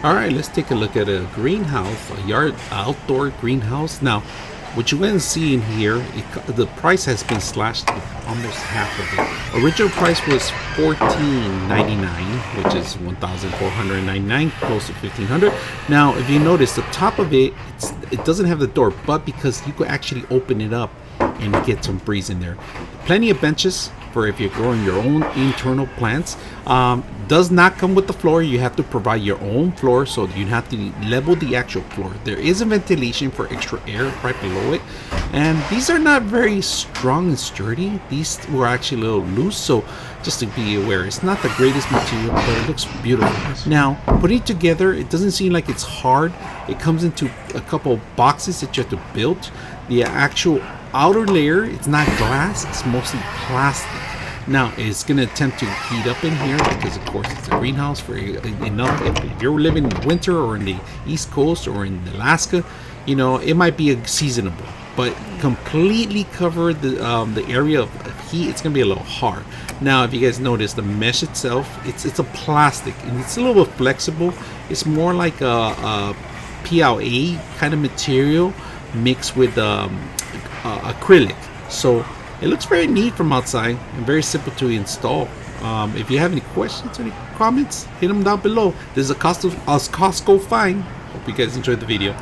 All right, let's take a look at a greenhouse, a yard outdoor greenhouse. Now, what you're going to see in here, the price has been slashed to almost half of it. Original price was $14.99, which is $1,499, close to $1,500. Now, if you notice, the top of it, it doesn't have the door, but because you could actually open it up and get some breeze in there. Plenty of benches for if you're growing your own internal plants. Does not come with the floor. You have to provide your own floor, so you have to level the actual floor. There is a ventilation for extra air right below it, and these are not very strong and sturdy. These were actually a little loose, so just to be aware, it's not the greatest material, but it looks beautiful. Now, putting it together, it doesn't seem like it's hard. It comes into a couple boxes that you have to build. The actual outer layer, it's not glass, it's mostly plastic. Now, it's going to attempt to heat up in here because, of course, it's a greenhouse for enough. If you're living in winter or in the East Coast or in Alaska, you know, it might be seasonable. But completely cover the area of heat, it's going to be a little hard. Now, if you guys notice, the mesh itself, it's a plastic, and it's a little bit flexible. It's more like a PLA kind of material mixed with acrylic. So it looks very neat from outside and very simple to install. If you have any questions or any comments, hit them down below. This is a Costco find. Hope you guys enjoyed the video.